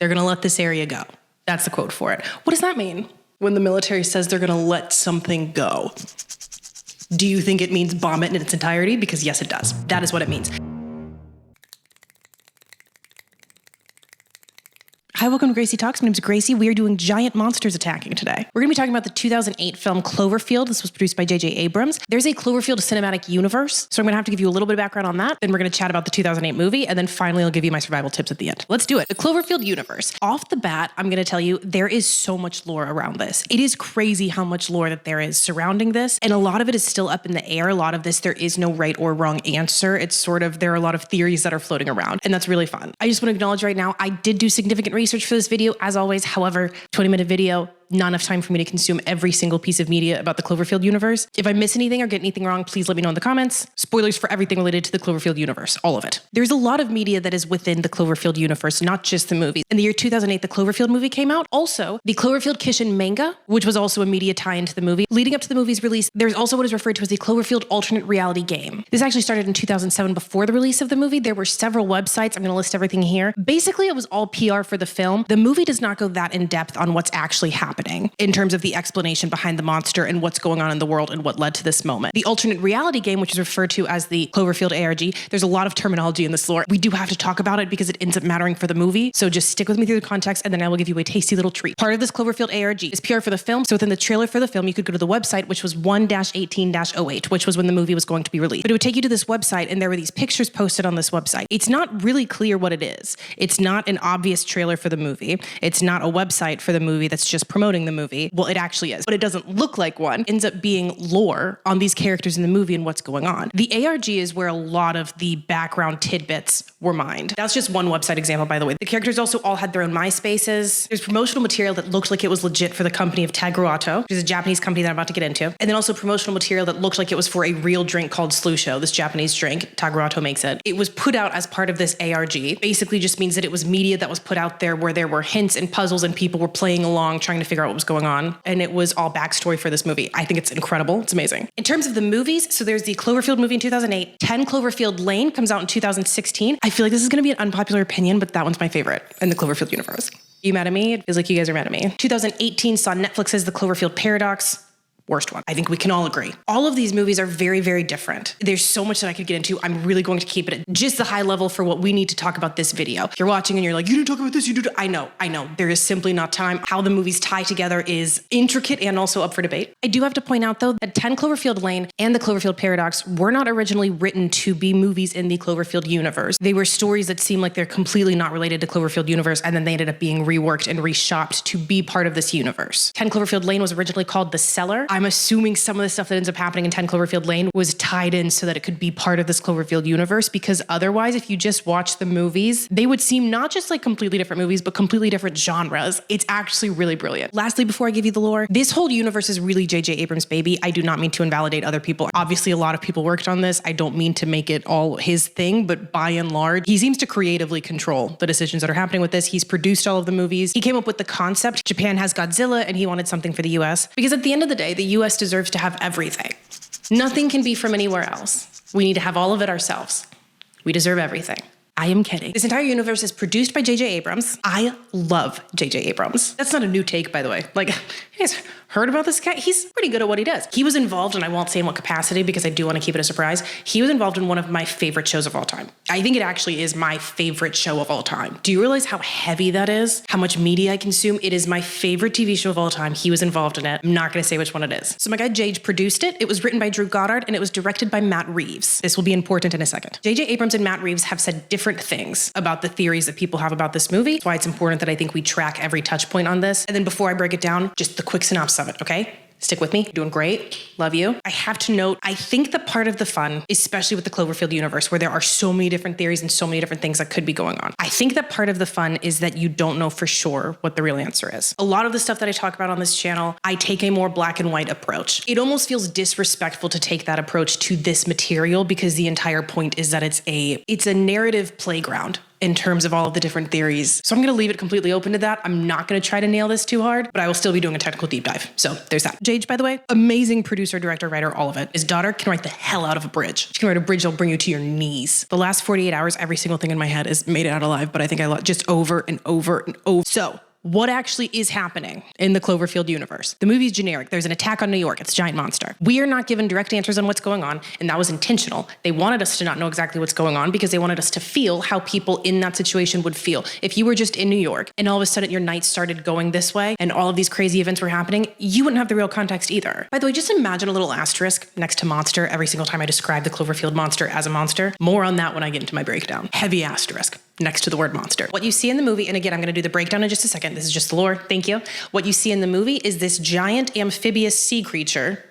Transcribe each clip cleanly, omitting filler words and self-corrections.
They're gonna let this area go. That's the quote for it. What does that mean? When the military says they're gonna let something go, do you think it means bomb it in its entirety? Because yes, it does. That is what it means. Hi, welcome to Gracie Talks. My name is Gracie. We are doing giant monsters attacking today. We're going to be talking about the 2008 film Cloverfield. This was produced by JJ Abrams. There's a Cloverfield cinematic universe, so I'm going to have to give you a little bit of background on that. Then we're going to chat about the 2008 movie, and then finally I'll give you my survival tips at the end. Let's do it. The Cloverfield universe. Off the bat, I'm going to tell you there is so much lore around this. It is crazy how much lore that there is surrounding this, and a lot of it is still up in the air. A lot of this, there is no right or wrong answer. It's sort of, there are a lot of theories that are floating around, and that's really fun. I just want to acknowledge right now, I did do significant research for this video, as always. However, 20-minute video, not enough time for me to consume every single piece of media about the Cloverfield universe. If I miss anything or get anything wrong, please let me know in the comments. Spoilers for everything related to the Cloverfield universe, all of it. There's a lot of media that is within the Cloverfield universe, not just the movie. In the year 2008, the Cloverfield movie came out. Also, the Cloverfield Kishin manga, which was also a media tie-in to the movie. Leading up to the movie's release, there's also what is referred to as the Cloverfield alternate reality game. This actually started in 2007 before the release of the movie. There were several websites. I'm going to list everything here. Basically, it was all PR for the film. The movie does not go that in depth on what's actually happening in terms of the explanation behind the monster and what's going on in the world and what led to this moment. The alternate reality game, which is referred to as the Cloverfield ARG, there's a lot of terminology in this lore. We do have to talk about it because it ends up mattering for the movie. So just stick with me through the context and then I will give you a tasty little treat. Part of this Cloverfield ARG is PR for the film. So within the trailer for the film, you could go to the website, which was 1-18-08, which was when the movie was going to be released. But it would take you to this website and there were these pictures posted on this website. It's not really clear what it is. It's not an obvious trailer for the movie. It's not a website for the movie that's just promoting the movie. Well, it actually is, but it doesn't look like one. Ends up being lore on these characters in the movie and what's going on. The ARG is where a lot of the background tidbits were mined. That's just one website example, by the way. The characters also all had their own MySpaces. There's promotional material that looked like it was legit for the company of Tagroato, which is a Japanese company that I'm about to get into. And then also promotional material that looked like it was for a real drink called Slusho, this Japanese drink. Tagroato makes it. It was put out as part of this ARG. Basically just means that it was media that was put out there where there were hints and puzzles and people were playing along trying to figure out what was going on. And it was all backstory for this movie. I think it's incredible. It's amazing. In terms of the movies, so there's the Cloverfield movie in 2008. 10 Cloverfield Lane comes out in 2016. I feel like this is going to be an unpopular opinion, but that one's my favorite in the Cloverfield universe. You mad at me? It feels like you guys are mad at me. 2018 saw Netflix's The Cloverfield Paradox. Worst one. I think we can all agree. All of these movies are very, very different. There's so much that I could get into. I'm really going to keep it at just the high level for what we need to talk about this video. If you're watching and you're like, you didn't talk about this, you did. I know. There is simply not time. How the movies tie together is intricate and also up for debate. I do have to point out though that 10 Cloverfield Lane and the Cloverfield Paradox were not originally written to be movies in the Cloverfield universe. They were stories that seem like they're completely not related to Cloverfield universe and then they ended up being reworked and reshopped to be part of this universe. 10 Cloverfield Lane was originally called The Cellar. I'm assuming some of the stuff that ends up happening in 10 Cloverfield Lane was tied in so that it could be part of this Cloverfield universe, because otherwise, if you just watch the movies, they would seem not just like completely different movies, but completely different genres. It's actually really brilliant. Lastly, before I give you the lore, this whole universe is really JJ Abrams' baby. I do not mean to invalidate other people. Obviously, a lot of people worked on this. I don't mean to make it all his thing, but by and large, he seems to creatively control the decisions that are happening with this. He's produced all of the movies. He came up with the concept. Japan has Godzilla, and he wanted something for the US, because at the end of the day, the US deserves to have everything. Nothing can be from anywhere else. We need to have all of it ourselves. We deserve everything. I am kidding. This entire universe is produced by JJ Abrams. I love JJ Abrams. That's not a new take, by the way. Like, you guys heard about this guy? He's pretty good at what he does. He was involved, and I won't say in what capacity because I do want to keep it a surprise. He was involved in one of my favorite shows of all time. I think it actually is my favorite show of all time. Do you realize how heavy that is? How much media I consume? It is my favorite TV show of all time. He was involved in it. I'm not going to say which one it is. So my guy JJ produced it. It was written by Drew Goddard, and it was directed by Matt Reeves. This will be important in a second. JJ Abrams and Matt Reeves have said different things about the theories that people have about this movie. That's why it's important that I think we track every touch point on this. And then before I break it down, just the quick synopsis of it, okay? Stick with me. Doing great. Love you. I have to note, I think that part of the fun, especially with the Cloverfield universe, where there are so many different theories and so many different things that could be going on, I think that part of the fun is that you don't know for sure what the real answer is. A lot of the stuff that I talk about on this channel, I take a more black and white approach. It almost feels disrespectful to take that approach to this material because the entire point is that it's a narrative playground. in terms of all of the different theories. So I'm going to leave it completely open to that. I'm not going to try to nail this too hard, but I will still be doing a technical deep dive. So there's that. JJ, by the way, amazing producer, director, writer, all of it. His daughter can write the hell out of a bridge. She can write a bridge that'll bring you to your knees. The last 48 hours, every single thing in my head is made it out alive, but I think I just over and over and over. So what actually is happening in the Cloverfield universe? The movie's generic. There's an attack on New York. It's a giant monster. We are not given direct answers on what's going on, and that was intentional. They wanted us to not know exactly what's going on because they wanted us to feel how people in that situation would feel. If you were just in New York and all of a sudden your night started going this way and all of these crazy events were happening, you wouldn't have the real context either. By the way, just imagine a little asterisk next to monster every single time I describe the Cloverfield monster as a monster. More on that when I get into my breakdown. Heavy asterisk next to the word monster. What you see in the movie, and again, I'm going to do the breakdown in just a second. This is just the lore. Thank you. What you see in the movie is this giant amphibious sea creature.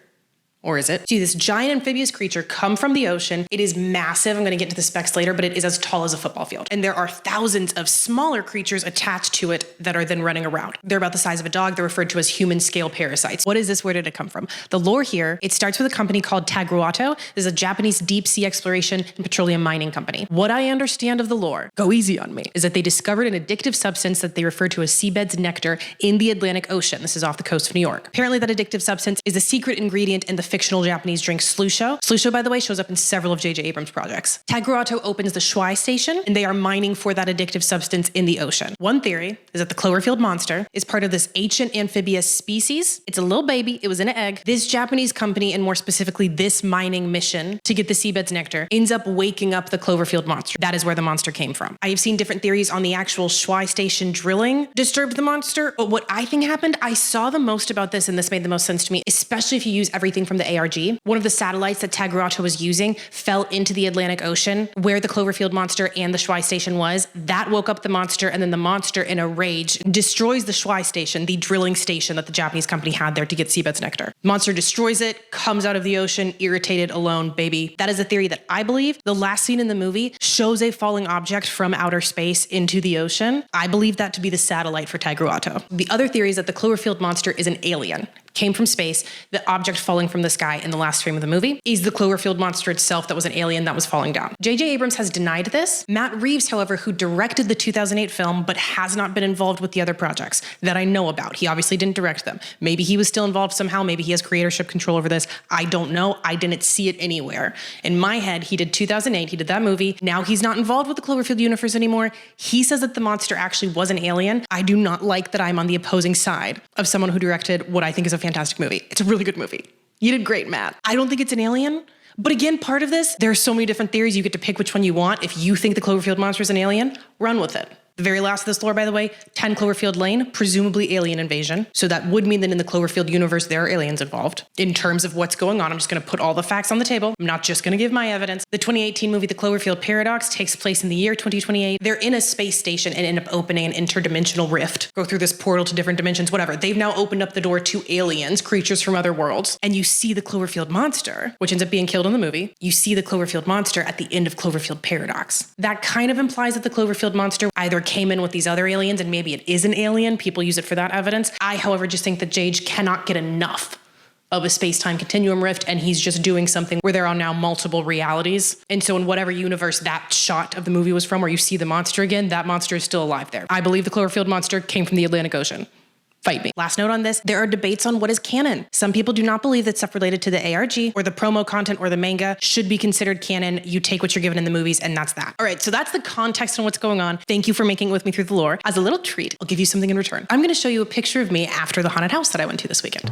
Or is it? See this giant amphibious creature come from the ocean. It is massive. I'm going to get into the specs later, but it is as tall as a football field. And there are thousands of smaller creatures attached to it that are then running around. They're about the size of a dog. They're referred to as human scale parasites. What is this? Where did it come from? The lore here, it starts with a company called Tagruato. This is a Japanese deep sea exploration and petroleum mining company. What I understand of the lore, go easy on me, is that they discovered an addictive substance that they refer to as seabed's nectar in the Atlantic Ocean. This is off the coast of New York. Apparently that addictive substance is a secret ingredient in the fictional Japanese drink Slusho. Slusho, by the way, shows up in several of JJ Abrams projects. Tagruato opens the Shuai station, and they are mining for that addictive substance in the ocean. One theory is that the Cloverfield monster is part of this ancient amphibious species. It's a little baby. It was in an egg. This Japanese company, and more specifically this mining mission to get the seabed's nectar, ends up waking up the Cloverfield monster. That is where the monster came from. I have seen different theories on the actual Shuai station drilling disturbed the monster, but what I think happened, I saw the most about this, and this made the most sense to me, especially if you use everything from the ARG. One of the satellites that Tagruato was using fell into the Atlantic Ocean where the Cloverfield monster and the Shuai station was. That woke up the monster, and then the monster, in a rage, destroys the Shuai station, the drilling station that the Japanese company had there to get seabed's nectar. Monster destroys it, comes out of the ocean, irritated, alone, baby. That is a theory that I believe. The last scene in the movie shows a falling object from outer space into the ocean. I believe that to be the satellite for Tagruato. The other theory is that the Cloverfield monster is an alien. Came from space. The object falling from the sky in the last frame of the movie is the Cloverfield monster itself that was an alien that was falling down. JJ Abrams has denied this. Matt Reeves, however, who directed the 2008 film but has not been involved with the other projects that I know about. He obviously didn't direct them. Maybe he was still involved somehow. Maybe he has creatorship control over this. I don't know. I didn't see it anywhere. In my head, he did 2008. He did that movie. Now he's not involved with the Cloverfield universe anymore. He says that the monster actually was an alien. I do not like that I'm on the opposing side of someone who directed what I think is a fantastic movie. It's a really good movie. You did great, Matt. I don't think it's an alien. But again, part of this, there are so many different theories. You get to pick which one you want. If you think the Cloverfield monster is an alien, run with it. The very last of this lore, by the way, 10 Cloverfield Lane, presumably alien invasion. So that would mean that in the Cloverfield universe, there are aliens involved. In terms of what's going on, I'm just going to put all the facts on the table. I'm not just going to give my evidence. The 2018 movie, The Cloverfield Paradox, takes place in the year 2028. They're in a space station and end up opening an interdimensional rift. Go through this portal to different dimensions, whatever. They've now opened up the door to aliens, creatures from other worlds. And you see the Cloverfield monster, which ends up being killed in the movie. You see the Cloverfield monster at the end of Cloverfield Paradox. That kind of implies that the Cloverfield monster either came in with these other aliens and maybe it is an alien. People use it for that evidence. I, however, just think that JJ cannot get enough of a space-time continuum rift, and he's just doing something where there are now multiple realities. And so in whatever universe that shot of the movie was from, where you see the monster again, that monster is still alive there. I believe the Cloverfield monster came from the Atlantic Ocean. Fight me. Last note on this, there are debates on what is canon. Some people do not believe that stuff related to the ARG or the promo content or the manga should be considered canon. You take what you're given in the movies, and that's that. All right, so that's the context on what's going on. Thank you for making it with me through the lore. As a little treat, I'll give you something in return. I'm going to show you a picture of me after the haunted house that I went to this weekend.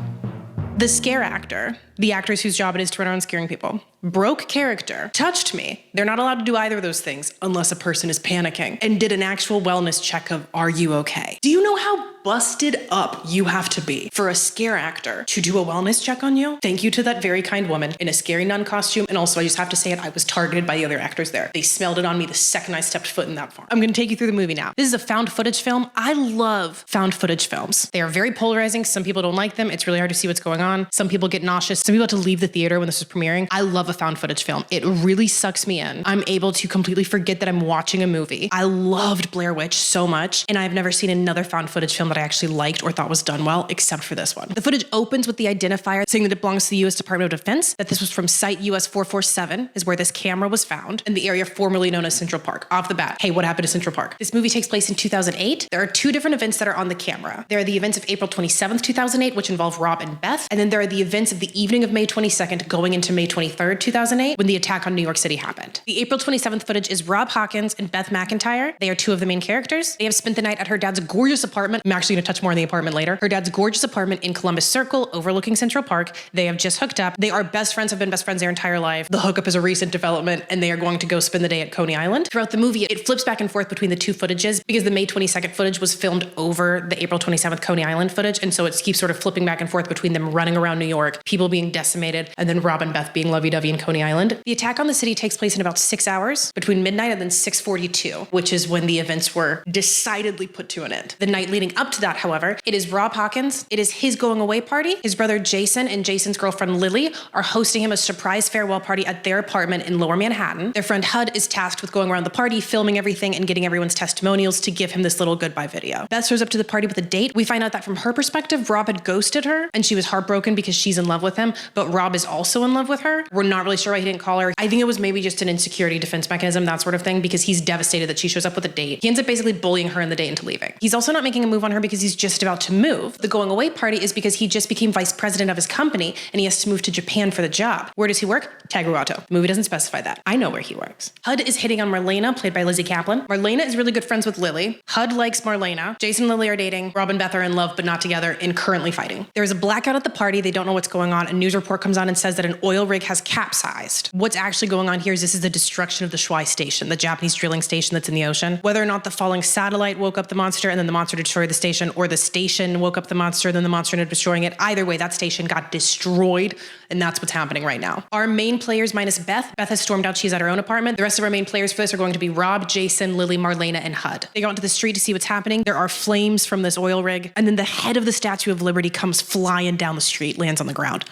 The scare actor, the actors whose job it is to run around scaring people, broke character, touched me. They're not allowed to do either of those things unless a person is panicking, and did an actual wellness check of, are you okay? Do you know how busted up you have to be for a scare actor to do a wellness check on you? Thank you to that very kind woman in a scary nun costume. And also, I just have to say it, I was targeted by the other actors there. They smelled it on me the second I stepped foot in that farm. I'm going to take you through the movie now. This is a found footage film. I love found footage films. They are very polarizing. Some people don't like them. It's really hard to see what's going on. Some people get nauseous. Some people had to leave the theater when this was premiering. I love a found footage film. It really sucks me in. I'm able to completely forget that I'm watching a movie. I loved Blair Witch so much, and I've never seen another found footage film that I actually liked or thought was done well, except for this one. The footage opens with the identifier saying that it belongs to the U.S. Department of Defense, that this was from Site US 447 is where this camera was found, in the area formerly known as Central Park. Off the bat, hey, what happened to Central Park? This movie takes place in 2008. There are two different events that are on the camera. There are the events of April 27th, 2008, which involve Rob and Beth, and then there are the events of the evening of May 22nd going into May 23rd, 2008, when the attack on New York City happened. The April 27th footage is Rob Hawkins and Beth McIntyre. They are two of the main characters. They have spent the night at her dad's gorgeous apartment. I'm actually going to touch more on the apartment later. Her dad's gorgeous apartment in Columbus Circle, overlooking Central Park. They have just hooked up. They are best friends, have been best friends their entire life. The hookup is a recent development, and they are going to go spend the day at Coney Island. Throughout the movie, it flips back and forth between the two footages because the May 22nd footage was filmed over the April 27th Coney Island footage, and so it keeps sort of flipping back and forth between them running around New York, people being decimated, and then Rob and Beth being lovey-dovey in Coney Island. The attack on the city takes place in about 6 hours, between midnight and then 6:42, which is when the events were decidedly put to an end. The night leading up to that, however, it is Rob Hawkins. It is his going away party. His brother Jason and Jason's girlfriend Lily are hosting him a surprise farewell party at their apartment in Lower Manhattan. Their friend Hud is tasked with going around the party, filming everything and getting everyone's testimonials to give him this little goodbye video. Beth shows up to the party with a date. We find out that from her perspective, Rob had ghosted her and she was heartbroken because she's in love with him, but Rob is also in love with her. We're not really sure why he didn't call her. I think it was maybe just an insecurity defense mechanism, that sort of thing, because he's devastated that she shows up with a date. He ends up basically bullying her in the date into leaving. He's also not making a move on her because he's just about to move. The going away party is because he just became vice president of his company and he has to move to Japan for the job. Where does he work? Taguato. The movie doesn't specify that. I know where he works. Hud is hitting on Marlena, played by Lizzie Kaplan. Marlena is really good friends with Lily. Hud likes Marlena. Jason and Lily are dating. Rob and Beth are in love but not together and currently fighting. There's a blackout at the party. They don't know what's going on. A news report comes on and says that an oil rig has capsized. What's actually going on here is this is the destruction of the Shuai station, the Japanese drilling station that's in the ocean. Whether or not the falling satellite woke up the monster and then the monster destroyed the station, or the station woke up the monster and then the monster ended up destroying it, either way, that station got destroyed, and that's what's happening right now. Our main players minus Beth. Beth has stormed out. She's at her own apartment. The rest of our main players for this are going to be Rob, Jason, Lily, Marlena, and Hud. They go onto the street to see what's happening. There are flames from this oil rig, and then the head of the Statue of Liberty comes flying down the street, lands on the ground.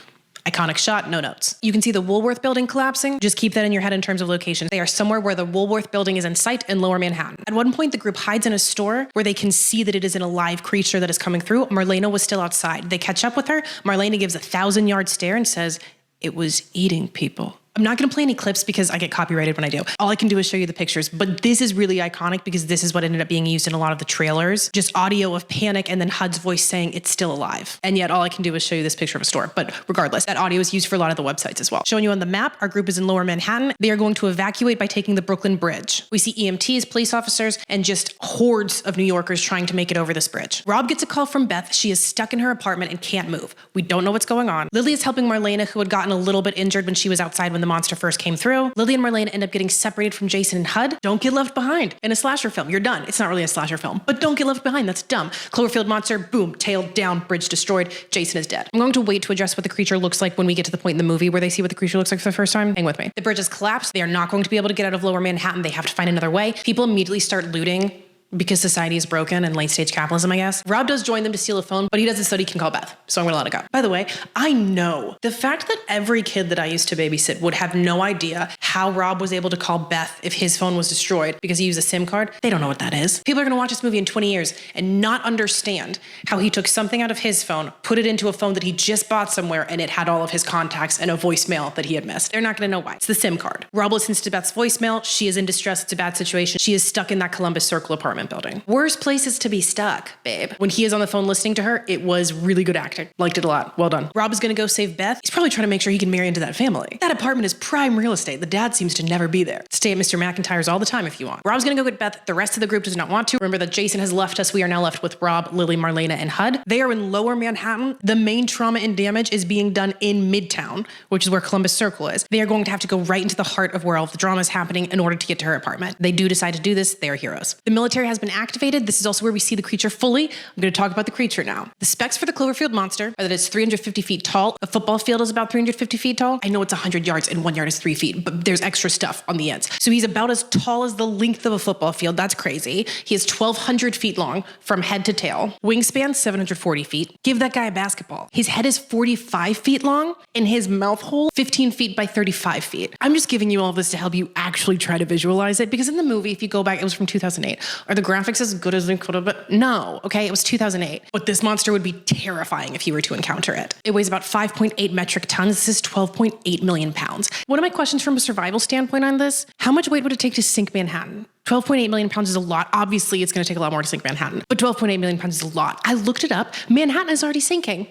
Iconic shot, no notes. You can see the Woolworth building collapsing. Just keep that in your head in terms of location. They are somewhere where the Woolworth building is in sight in Lower Manhattan. At one point, the group hides in a store where they can see that it is an alive creature that is coming through. Marlena was still outside. They catch up with her. Marlena gives a 1,000-yard stare and says, "It was eating people." I'm not going to play any clips because I get copyrighted when I do. All I can do is show you the pictures, but this is really iconic because this is what ended up being used in a lot of the trailers. Just audio of panic and then Hud's voice saying it's still alive. And yet all I can do is show you this picture of a store. But regardless, that audio is used for a lot of the websites as well. Showing you on the map, our group is in Lower Manhattan. They are going to evacuate by taking the Brooklyn Bridge. We see EMTs, police officers, and just hordes of New Yorkers trying to make it over this bridge. Rob gets a call from Beth. She is stuck in her apartment and can't move. We don't know what's going on. Lily is helping Marlena, who had gotten a little bit injured when she was outside when the monster first came through. Lily and Marlena end up getting separated from Jason and Hud. Don't get left behind. In a slasher film, you're done. It's not really a slasher film, but don't get left behind. That's dumb. Cloverfield monster, boom, tail down, bridge destroyed. Jason is dead. I'm going to wait to address what the creature looks like when we get to the point in the movie where they see what the creature looks like for the first time. Hang with me. The bridge has collapsed. They are not going to be able to get out of Lower Manhattan. They have to find another way. People immediately start looting because society is broken and late-stage capitalism, I guess. Rob does join them to steal a phone, but he does it so that he can call Beth. So I'm gonna let it go. By the way, I know the fact that every kid that I used to babysit would have no idea how Rob was able to call Beth if his phone was destroyed because he used a SIM card. They don't know what that is. People are gonna watch this movie in 20 years and not understand how he took something out of his phone, put it into a phone that he just bought somewhere, and it had all of his contacts and a voicemail that he had missed. They're not gonna know why. It's the SIM card. Rob listens to Beth's voicemail. She is in distress. It's a bad situation. She is stuck in that Columbus Circle apartment building. Worst places to be stuck, babe. When he is on the phone listening to her, it was really good acting. Liked it a lot. Well done. Rob is gonna go save Beth. He's probably trying to make sure he can marry into that family. That apartment is prime real estate. The dad seems to never be there. Stay at Mr. McIntyre's all the time if you want. Rob's gonna go get Beth. The rest of the group does not want to. Remember that Jason has left us. We are now left with Rob, Lily, Marlena, and Hud. They are in Lower Manhattan. The main trauma and damage is being done in Midtown, which is where Columbus Circle is. They are going to have to go right into the heart of where all of the drama is happening in order to get to her apartment. They do decide to do this. They are heroes. The military has been activated. This is also where we see the creature fully. I'm going to talk about the creature now. The specs for the Cloverfield monster are that it's 350 feet tall. A football field is about 350 feet tall. I know it's 100 yards and 1 yard is 3 feet, but there's extra stuff on the ends. So he's about as tall as the length of a football field. That's crazy. He is 1,200 feet long from head to tail. Wingspan, 740 feet. Give that guy a basketball. His head is 45 feet long and his mouth hole 15 feet by 35 feet. I'm just giving you all this to help you actually try to visualize it, because in the movie, if you go back, it was from 2008. Are the graphics as good as they could have been? No, okay, it was 2008. But this monster would be terrifying if you were to encounter it. It weighs about 5.8 metric tons. This is 12.8 million pounds. One of my questions from a survival standpoint on this, how much weight would it take to sink Manhattan? 12.8 million pounds is a lot. Obviously, it's going to take a lot more to sink Manhattan, but 12.8 million pounds is a lot. I looked it up. Manhattan is already sinking.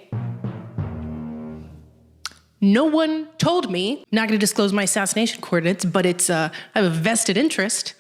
No one told me, not going to disclose my assassination coordinates, but I have a vested interest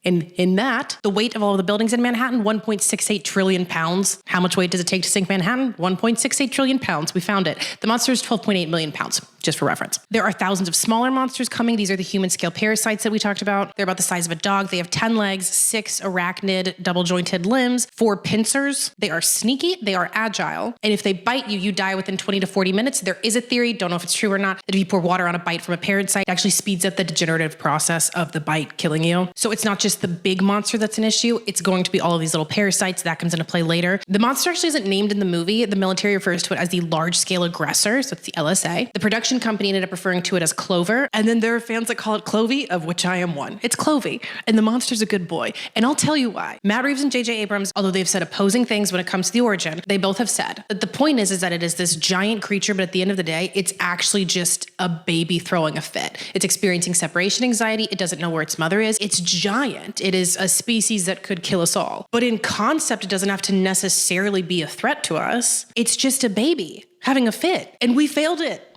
in that. The weight of all of the buildings in Manhattan, 1.68 trillion pounds. How much weight does it take to sink Manhattan? 1.68 trillion pounds. We found it. The monster is 12.8 million pounds, just for reference. There are thousands of smaller monsters coming. These are the human scale parasites that we talked about. They're about the size of a dog. They have 10 legs, 6 arachnid, double jointed limbs, 4 pincers. They are sneaky. They are agile. And if they bite you, you die within 20 to 40 minutes. There is a theory, don't know if it's true or not, that if you pour water on a bite from a parasite, it actually speeds up the degenerative process of the bite killing you. So it's not just the big monster that's an issue. It's going to be all of these little parasites. That comes into play later. The monster actually isn't named in the movie. The military refers to it as the large scale aggressor. So it's the LSA. The production company ended up referring to it as Clover. And then there are fans that call it Clovey, of which I am one. It's Clovey. And the monster's a good boy. And I'll tell you why. Matt Reeves and JJ Abrams, although they've said opposing things when it comes to the origin, they both have said that the point is that it is this giant creature, but at the end of the day, it's actually just a baby throwing a fit. It's experiencing separation anxiety. It doesn't know where its mother is. It's giant. It is a species that could kill us all. But in concept, it doesn't have to necessarily be a threat to us. It's just a baby having a fit. And we failed it.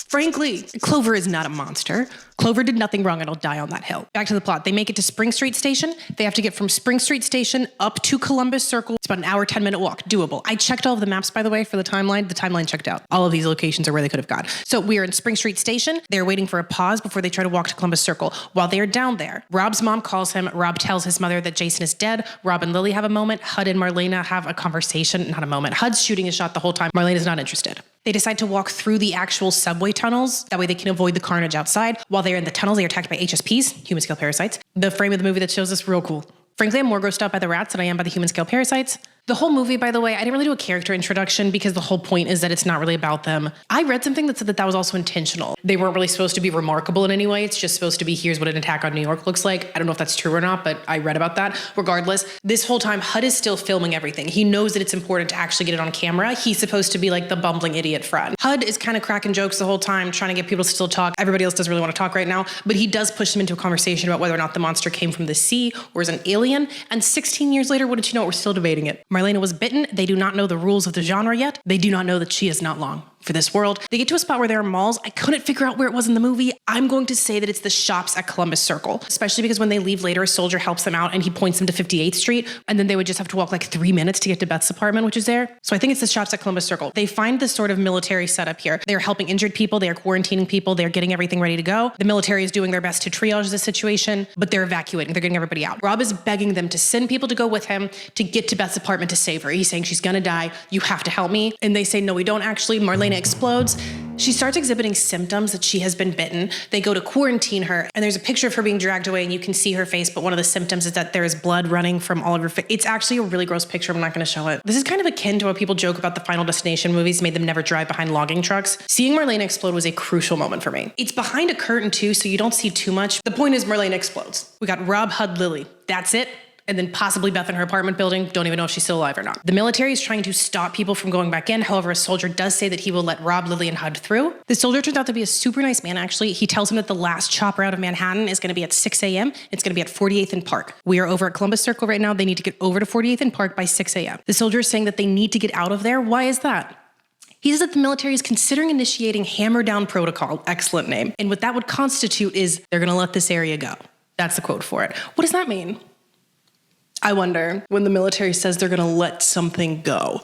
Frankly, Clover is not a monster. Clover did nothing wrong and I'll die on that hill. Back to the plot. They make it to Spring Street Station. They have to get from Spring Street Station up to Columbus Circle. It's about an hour, 10-minute walk. Doable. I checked all of the maps, by the way, for the timeline. The timeline checked out. All of these locations are where they could have gone. So we are in Spring Street Station. They're waiting for a pause before they try to walk to Columbus Circle. While they're down there, Rob's mom calls him. Rob tells his mother that Jason is dead. Rob and Lily have a moment. Hud and Marlena have a conversation. Not a moment. Hud's shooting a shot the whole time. Marlena's not interested. They decide to walk through the actual subway tunnels. That way they can avoid the carnage outside. While they're in the tunnels, they are attacked by HSPs, human scale parasites. The frame of the movie that shows this, real cool. Frankly, I'm more grossed out by the rats than I am by the human scale parasites. The whole movie, by the way, I didn't really do a character introduction because the whole point is that it's not really about them. I read something that said that was also intentional. They weren't really supposed to be remarkable in any way. It's just supposed to be, here's what an attack on New York looks like. I don't know if that's true or not, but I read about that. Regardless, this whole time, Hud is still filming everything. He knows that it's important to actually get it on camera. He's supposed to be like the bumbling idiot friend. Hud is kind of cracking jokes the whole time, trying to get people to still talk. Everybody else doesn't really want to talk right now, but he does push them into a conversation about whether or not the monster came from the sea or is an alien. And 16 years later, what did you know? We're still debating it. Marlena was bitten. They do not know the rules of the genre yet. They do not know that she is not long for this world. They get to a spot where there are malls. I couldn't figure out where it was in the movie. I'm going to say that it's the shops at Columbus Circle, especially because when they leave later, a soldier helps them out and he points them to 58th Street. And then they would just have to walk like 3 minutes to get to Beth's apartment, which is there. So I think it's the shops at Columbus Circle. They find this sort of military setup here. They're helping injured people. They are quarantining people. They're getting everything ready to go. The military is doing their best to triage the situation, but they're evacuating. They're getting everybody out. Rob is begging them to send people to go with him to get to Beth's apartment to save her. He's saying, she's gonna die. You have to help me. And they say, no, we don't actually. Marlena explodes. She starts exhibiting symptoms that she has been bitten. They go to quarantine her, and there's a picture of her being dragged away, and you can see her face, but one of the symptoms is that there is blood running from all of her face. It's actually a really gross picture. I'm not going to show it. This is kind of akin to what people joke about the Final Destination movies made them never drive behind logging trucks. Seeing Marlena explode was a crucial moment for me. It's behind a curtain, too, so you don't see too much. The point is Marlena explodes. We got Rob, Hud, Lily. That's it. And then possibly Beth in her apartment building. Don't even know if she's still alive or not. The military is trying to stop people from going back in. However, a soldier does say that he will let Rob, Lily, and Hud through. The soldier turns out to be a super nice man, actually. He tells him that the last chopper out of Manhattan is going to be at 6 a.m. It's going to be at 48th and Park. We are over at Columbus Circle right now. They need to get over to 48th and Park by 6 a.m. The soldier is saying that they need to get out of there. Why is that? He says that the military is considering initiating Hammer Down Protocol. Excellent name. And what that would constitute is they're going to let this area go. That's the quote for it. What does that mean? I wonder, when the military says they're gonna let something go,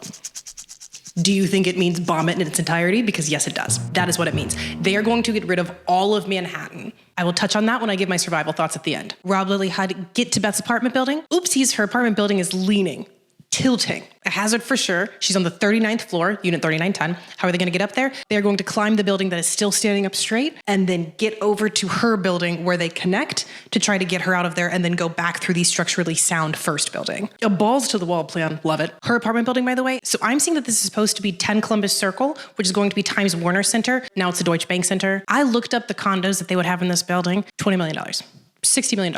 do you think it means bomb it in its entirety? Because yes, it does. That is what it means. They are going to get rid of all of Manhattan. I will touch on that when I give my survival thoughts at the end. Rob, Lily, Hud get to Beth's apartment building. Oopsies, her apartment building is leaning. Tilting. A hazard for sure. She's on the 39th floor, unit 3910. How are they going to get up there? They're going to climb the building that is still standing up straight and then get over to her building where they connect to try to get her out of there and then go back through the structurally sound first building. A balls to the wall plan. Love it. Her apartment building, by the way. So I'm seeing that this is supposed to be 10 Columbus Circle, which is going to be Times Warner Center. Now it's the Deutsche Bank Center. I looked up the condos that they would have in this building. $20 million. $60 million.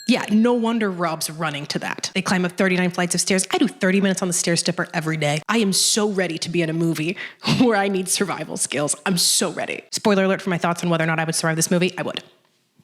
Yeah, no wonder Rob's running to that. They climb up 39 flights of stairs. I do 30 minutes on the stair stepper every day. I am so ready to be in a movie where I need survival skills. I'm so ready. Spoiler alert for my thoughts on whether or not I would survive this movie. I would.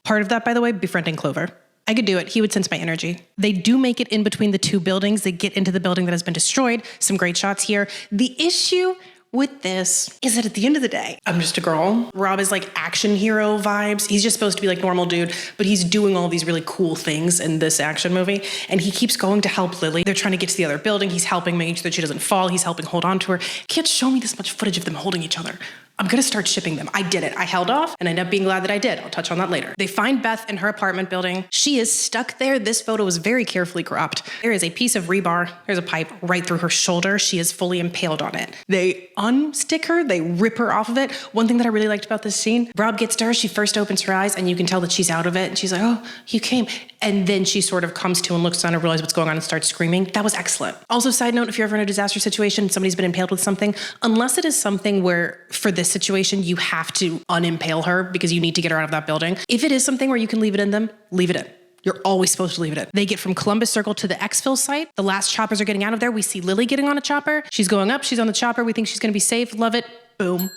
Part of that, by the way, befriending Clover. I could do it. He would sense my energy. They do make it in between the two buildings. They get into the building that has been destroyed. Some great shots here. The issue with this is that at the end of the day, I'm just a girl. Rob is like action hero vibes. He's just supposed to be like normal dude, but he's doing all these really cool things in this action movie. And he keeps going to help Lily. They're trying to get to the other building. He's helping make sure that she doesn't fall. He's helping hold on to her. Can't show me this much footage of them holding each other. I'm gonna start shipping them. I did it. I held off and I ended up being glad that I did. I'll touch on that later. They find Beth in her apartment building. She is stuck there. This photo is very carefully cropped. There is a piece of rebar. There's a pipe right through her shoulder. She is fully impaled on it. They unstick her. They rip her off of it. One thing that I really liked about this scene, Rob gets to her. She first opens her eyes and you can tell that she's out of it. And she's like, oh, you came. And then she sort of comes to and looks down and realizes what's going on and starts screaming. That was excellent. Also, side note, if you're ever in a disaster situation, somebody's been impaled with something, unless it is something where for this situation, you have to unimpale her because you need to get her out of that building. If it is something where you can leave it in them, leave it in. You're always supposed to leave it in. They get from Columbus Circle to the exfil site. The last choppers are getting out of there. We see Lily getting on a chopper. She's going up. She's on the chopper. We think she's going to be safe. Love it. Boom.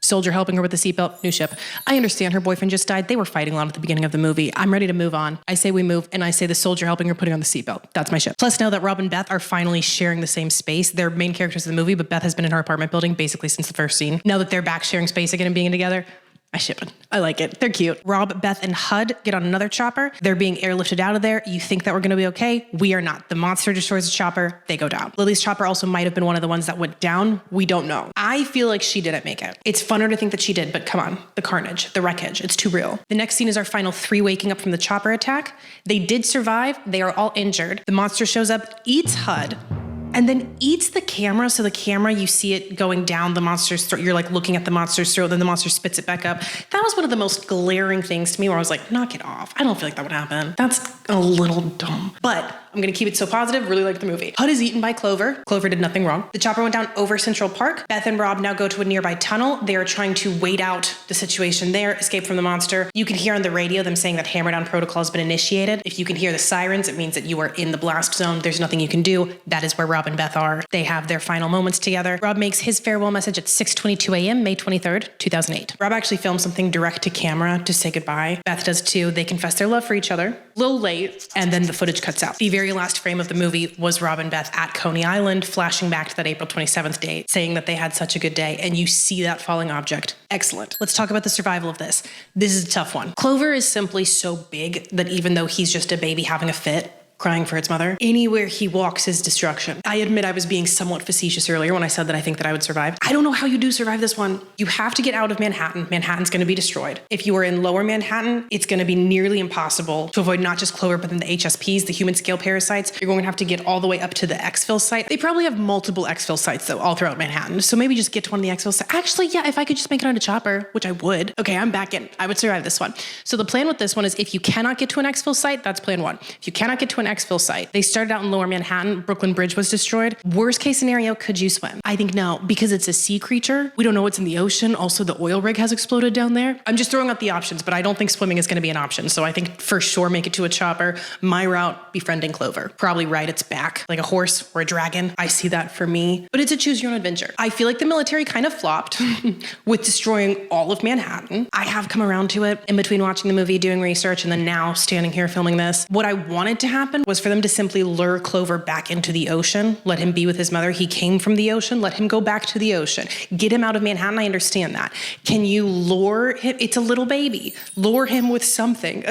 Soldier helping her with the seatbelt, new ship. I understand her boyfriend just died. They were fighting a lot at the beginning of the movie. I'm ready to move on. I say we move, and I say the soldier helping her putting on the seatbelt. That's my ship. Plus, now that Rob and Beth are finally sharing the same space, they're main characters of the movie, but Beth has been in her apartment building basically since the first scene. Now that they're back sharing space again and being together, I ship it. I like it. They're cute. Rob, Beth, and Hud get on another chopper. They're being airlifted out of there. You think that we're going to be okay? We are not. The monster destroys the chopper. They go down. Lily's chopper also might have been one of the ones that went down. We don't know. I feel like she didn't make it. It's funner to think that she did, but come on. The carnage, the wreckage, it's too real. The next scene is our final three waking up from the chopper attack. They did survive. They are all injured. The monster shows up, eats Hud, and then eats the camera. So the camera, you see it going down the monster's throat. You're like looking at the monster's throat, then the monster spits it back up. That was one of the most glaring things to me where I was like, knock it off. I don't feel like that would happen. That's a little dumb. But I'm gonna keep it so positive, really like the movie. Hud is eaten by Clover. Clover did nothing wrong. The chopper went down over Central Park. Beth and Rob now go to a nearby tunnel. They are trying to wait out the situation there, escape from the monster. You can hear on the radio them saying that hammer down protocol has been initiated. If you can hear the sirens, it means that you are in the blast zone. There's nothing you can do. That is where Rob and Beth are. They have their final moments together. Rob makes his farewell message at 6:22 a.m., May 23rd, 2008. Rob actually filmed something direct to camera to say goodbye. Beth does too. They confess their love for each other. A little late, and then the footage cuts out. The very last frame of the movie was Rob and Beth at Coney Island, flashing back to that April 27th date, saying that they had such a good day, and you see that falling object. Excellent. Let's talk about the survival of this. This is a tough one. Clover is simply so big that even though he's just a baby having a fit, crying for its mother, anywhere he walks is destruction. I admit I was being somewhat facetious earlier when I said that I think that I would survive. I don't know how you do survive this one. You have to get out of Manhattan. Manhattan's gonna be destroyed. If you are in lower Manhattan, it's gonna be nearly impossible to avoid not just Clover, but then the HSPs, the human scale parasites. You're going to have to get all the way up to the exfil site. They probably have multiple exfil sites though, all throughout Manhattan. So maybe just get to one of the exfil sites. Actually, yeah, if I could just make it on a chopper, which I would. Okay, I'm back in. I would survive this one. So the plan with this one is if you cannot get to an exfil site, that's plan one. If you cannot get to an exfil site, they started out in lower Manhattan, Brooklyn Bridge was destroyed. Worst case scenario, could you swim? I think no, because it's a sea creature. We don't know what's in the ocean. Also, the oil rig has exploded down there. I'm just throwing out the options, but I don't think swimming is gonna be an option. So I think for sure make it to a chopper. My route, befriending Clover. Probably ride its back like a horse or a dragon. I see that for me, but it's a choose your own adventure. I feel like the military kind of flopped with destroying all of Manhattan. I have come around to it in between watching the movie, doing research, and then now standing here filming this. What I wanted to happen happen was for them to simply lure Clover back into the ocean, let him be with his mother. He came from the ocean, let him go back to the ocean. Get him out of Manhattan, I understand that. Can you lure him? It's a little baby. Lure him with something.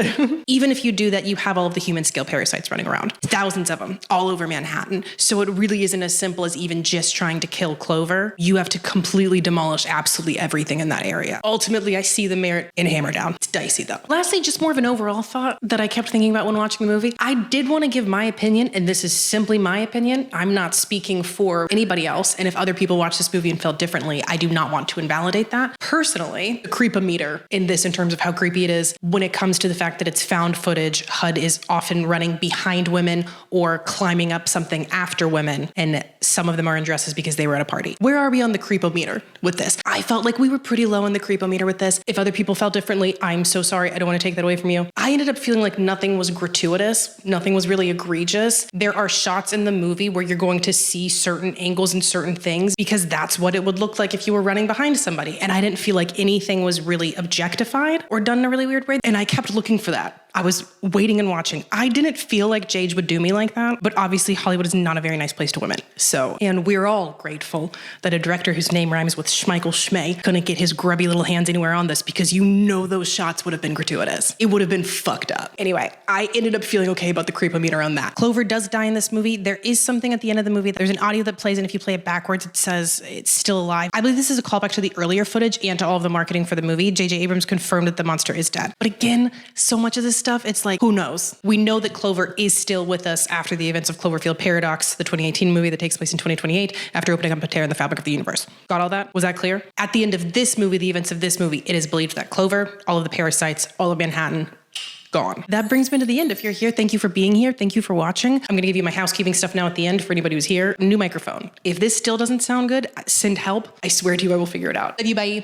Even if you do that, you have all of the human scale parasites running around. Thousands of them all over Manhattan. So it really isn't as simple as even just trying to kill Clover. You have to completely demolish absolutely everything in that area. Ultimately, I see the merit in Hammer Down. It's dicey though. Lastly, just more of an overall thought that I kept thinking about when watching the movie. I did want to give my opinion, and this is simply my opinion. I'm not speaking for anybody else. And if other people watch this movie and felt differently, I do not want to invalidate that. Personally, the creep-o-meter in this in terms of how creepy it is when it comes to the fact that it's found footage. HUD is often running behind women or climbing up something after women, and some of them are in dresses because they were at a party. Where are we on the creep-o-meter with this? I felt like we were pretty low in the creep-o-meter with this. If other people felt differently, I'm so sorry. I don't want to take that away from you. I ended up feeling like nothing was gratuitous. Nothing was really egregious. There are shots in the movie where you're going to see certain angles and certain things because that's what it would look like if you were running behind somebody. And I didn't feel like anything was really objectified or done in a really weird way. And I kept looking for that. I was waiting and watching. I didn't feel like Jage would do me like that, but obviously Hollywood is not a very nice place to women. So, and we're all grateful that a director whose name rhymes with Schmeichel Schmey couldn't get his grubby little hands anywhere on this because you know those shots would have been gratuitous. It would have been fucked up. Anyway, I ended up feeling okay about the creep-o-meter on that. Clover does die in this movie. There is something at the end of the movie. There's an audio that plays, and if you play it backwards, it says it's still alive. I believe this is a callback to the earlier footage and to all of the marketing for the movie. JJ Abrams confirmed that the monster is dead. But again, so much of this stuff, it's like, who knows? We know that Clover is still with us after the events of Cloverfield Paradox, the 2018 movie that takes place in 2028, after opening up a tear in the fabric of the universe. Got all that? Was that clear? At the end of this movie, the events of this movie, it is believed that Clover, all of the parasites, all of Manhattan, gone. That brings me to the end. If you're here, thank you for being here. Thank you for watching. I'm going to give you my housekeeping stuff now at the end for anybody who's here. New microphone. If this still doesn't sound good, send help. I swear to you, I will figure it out. Love you, bye.